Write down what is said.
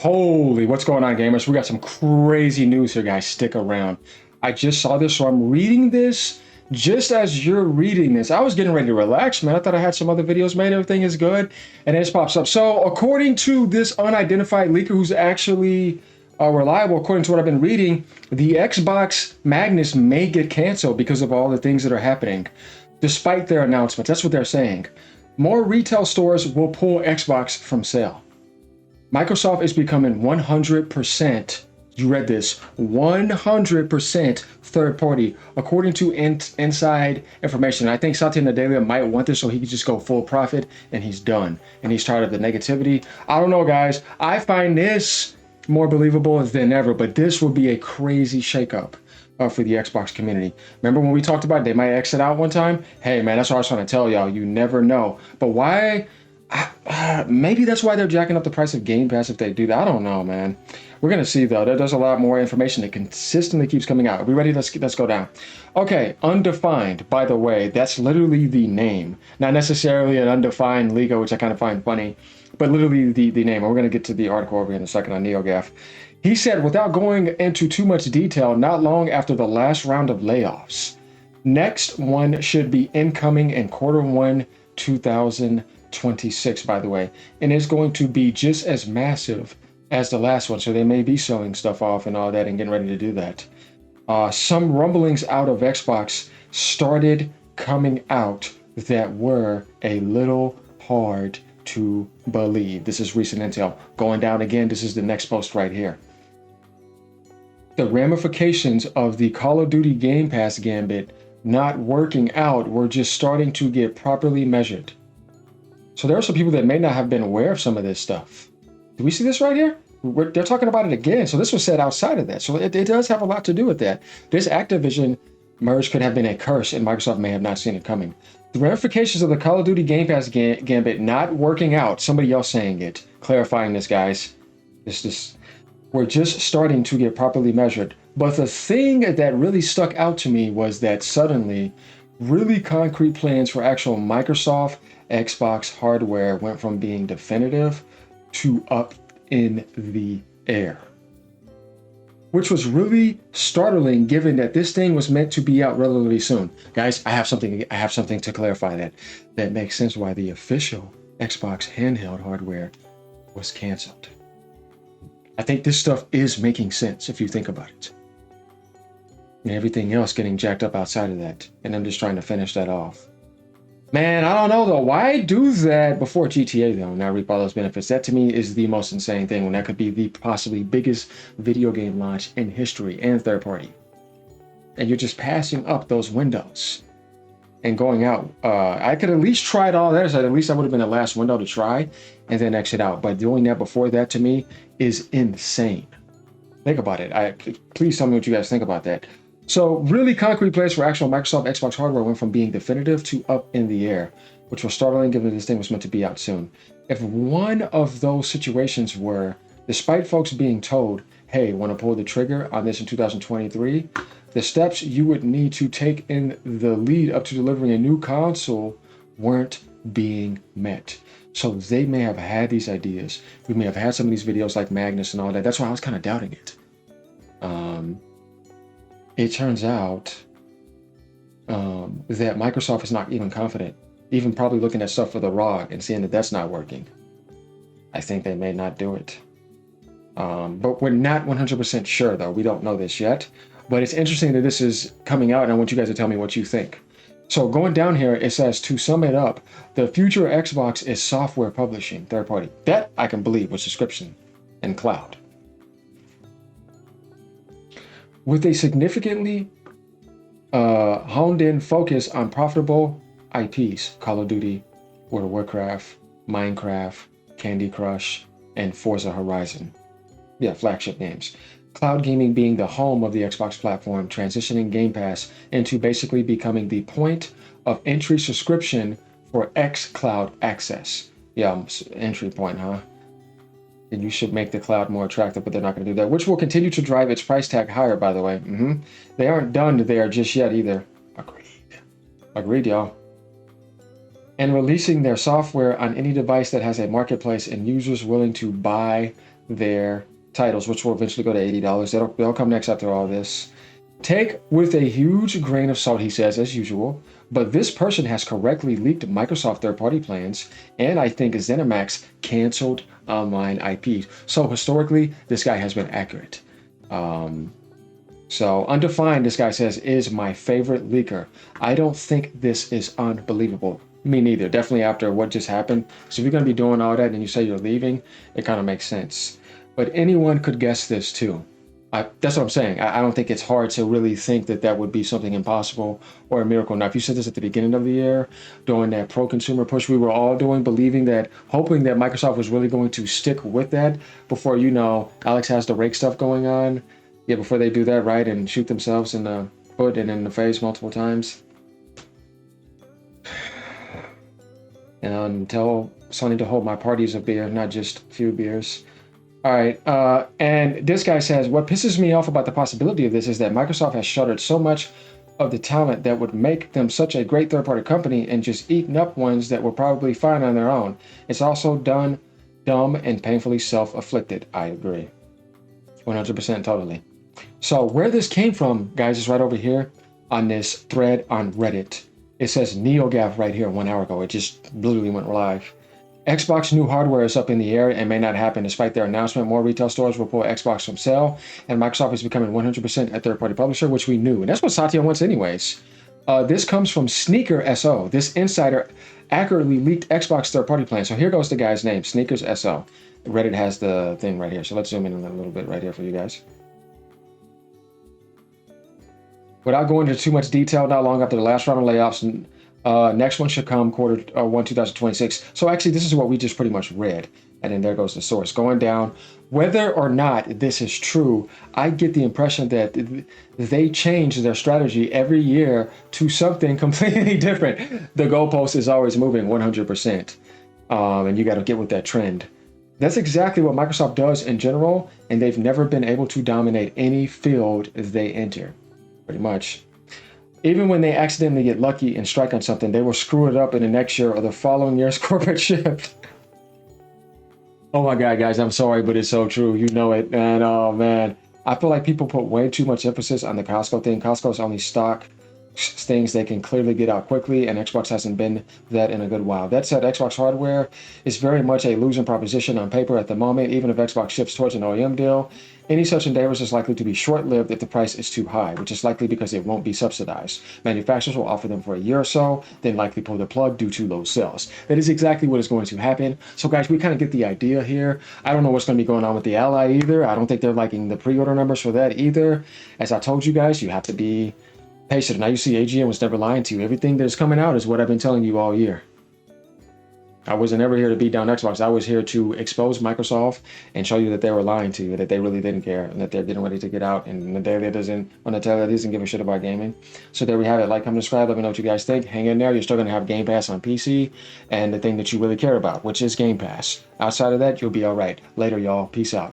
Holy, what's going on, gamers? We got some crazy news here, guys. Stick around. I just saw this, so I'm reading this just as you're reading this. I was getting ready to relax, man. I thought I had some other videos made. Everything is good. And it just pops up. So, according to this unidentified leaker who's actually reliable, according to what I've been reading, the Xbox Magnus may get canceled because of all the things that are happening, despite their announcements. That's what they're saying. More retail stores will pull Xbox from sale. Microsoft is becoming 100%, you read this, 100% third party, according to inside information. I think Satya Nadella might want this so he could just go full profit and he's done. And he's tired of the negativity. I don't know, guys. I find this more believable than ever, but this will be a crazy shakeup for the Xbox community. Remember when we talked about they might exit out one time? Hey, man, that's what I was trying to tell y'all. You never know. But why? Maybe that's why they're jacking up the price of Game Pass if they do that. I don't know, man. We're going to see, though. There's a lot more information that consistently keeps coming out. Are we ready? Let's go down. Okay, undefined, by the way, that's literally the name. Not necessarily an undefined league, which I kind of find funny, but literally the name. And we're going to get to the article over here in a second on NeoGaf. He said, without going into too much detail, not long after the last round of layoffs, next one should be incoming in Q1 2026, by the way, and it's going to be just as massive as the last one. So they may be selling stuff off and all that and getting ready to do that. Some rumblings out of Xbox started coming out that were a little hard to believe. This is recent intel. Going down again, this is the next post right here. The ramifications of the Call of Duty Game Pass gambit not working out were just starting to get properly measured. So there are some people that may not have been aware of some of this stuff. Do we see this right here? They're talking about it again. So this was said outside of that. So it does have a lot to do with that. This Activision merge could have been a curse and Microsoft may have not seen it coming. The ramifications of the Call of Duty Game Pass gambit not working out, somebody else saying it, clarifying this, guys. We're just starting to get properly measured. But the thing that really stuck out to me was that suddenly really concrete plans for actual Microsoft Xbox hardware went from being definitive to up in the air, which was really startling given that this thing was meant to be out relatively soon. Guys, I have something to clarify that makes sense why the official Xbox handheld hardware was canceled. I think this stuff is making sense if you think about it. And everything else getting jacked up outside of that. And I'm just trying to finish that off. Man, I don't know though. Why do that before GTA though? Now reap all those benefits. That to me is the most insane thing when that could be the possibly biggest video game launch in history and third party. And you're just passing up those windows and going out. I could at least try it all there. So at least that would have been the last window to try and then exit out. But doing that before that to me is insane. Think about it. Please tell me what you guys think about that. So really concrete plans for actual Microsoft Xbox hardware went from being definitive to up in the air, which was startling given this thing was meant to be out soon. If one of those situations were, despite folks being told, hey, want to pull the trigger on this in 2023, the steps you would need to take in the lead up to delivering a new console weren't being met. So they may have had these ideas. We may have had some of these videos like Magnus and all that. That's why I was kind of doubting it. It turns out that Microsoft is not even confident, even probably looking at stuff for the ROG and seeing that that's not working. I think they may not do it. But we're not 100% sure, though. We don't know this yet. But it's interesting that this is coming out, and I want you guys to tell me what you think. So going down here, it says, to sum it up, the future Xbox is software publishing, third party. That I can believe with subscription and cloud. With a significantly honed in focus on profitable IPs, Call of Duty, World of Warcraft, Minecraft, Candy Crush, and Forza Horizon. Yeah, flagship games. Cloud gaming being the home of the Xbox platform, transitioning Game Pass into basically becoming the point of entry subscription for xCloud access. Yeah, entry point, huh? And you should make the cloud more attractive, but they're not going to do that, which will continue to drive its price tag higher, by the way. They aren't done there just yet either. Agreed, y'all. And releasing their software on any device that has a marketplace and users willing to buy their titles, which will eventually go to $80. They'll come next after all this. Take with a huge grain of salt, he says, as usual, but this person has correctly leaked Microsoft third-party plans, and I think ZeniMax canceled online IPs. So historically, this guy has been accurate. So Undefined, this guy says, is my favorite leaker. I don't think this is unbelievable. Me neither. Definitely after what just happened. So if you're going to be doing all that and you say you're leaving, it kind of makes sense. But anyone could guess this too. That's what I'm saying. I don't think it's hard to really think that that would be something impossible or a miracle. Now, if you said this at the beginning of the year, during that pro-consumer push we were all doing, believing that, hoping that Microsoft was really going to stick with that before, Alex has the rake stuff going on. Yeah, before they do that, right, and shoot themselves in the foot and in the face multiple times. And tell Sony to hold my parties of beer, not just a few beers. All right, and this guy says, what pisses me off about the possibility of this is that Microsoft has shuttered so much of the talent that would make them such a great third-party company and just eaten up ones that were probably fine on their own. It's also done dumb and painfully self-afflicted. I agree. 100% totally. So where this came from, guys, is right over here on this thread on Reddit. It says NeoGAF right here 1 hour ago. It just literally went live. Xbox new hardware is up in the air and may not happen despite their announcement. More retail stores will pull Xbox from sale, and Microsoft is becoming 100% a third-party publisher, which we knew. And that's what Satya wants anyways. This comes from Sneaker SO. This insider accurately leaked Xbox third-party plan. So here goes the guy's name, Sneakers SO. Reddit has the thing right here. So let's zoom in a little bit right here for you guys. Without going into too much detail, not long after the last round of layoffs, next one should come Q1 2026. So actually, this is what we just pretty much read. And then there goes the source going down. Whether or not this is true, I get the impression that they change their strategy every year to something completely different. The goalpost is always moving 100%. And you got to get with that trend. That's exactly what Microsoft does in general. And they've never been able to dominate any field they enter. Pretty much. Even when they accidentally get lucky and strike on something, they will screw it up in the next year or the following year's corporate shift. Oh my God, guys, I'm sorry, but it's so true. You know it. And oh man, I feel like people put way too much emphasis on the Costco thing. Costco's only stock things they can clearly get out quickly, and Xbox hasn't been that in a good while. That said, Xbox hardware is very much a losing proposition on paper at the moment. Even if Xbox ships towards an OEM deal, any such endeavors is likely to be short-lived if the price is too high, which is likely because it won't be subsidized. Manufacturers will offer them for a year or so, then likely pull the plug due to low sales. That is exactly what is going to happen. So guys, we kind of get the idea here. I don't know what's going to be going on with the Ally either. I don't think they're liking the pre-order numbers for that either. As I told you guys, you have to be patient. Now you see AGM was never lying to you. Everything that is coming out is what I've been telling you all year. I wasn't ever here to beat down Xbox. I was here to expose Microsoft and show you that they were lying to you, that they really didn't care, and that they're getting ready to get out. And Natalia doesn't give a shit about gaming. So there we have it. Like, comment, subscribe. Let me know what you guys think. Hang in there. You're still going to have Game Pass on PC and the thing that you really care about, which is Game Pass. Outside of that, you'll be all right. Later, y'all. Peace out.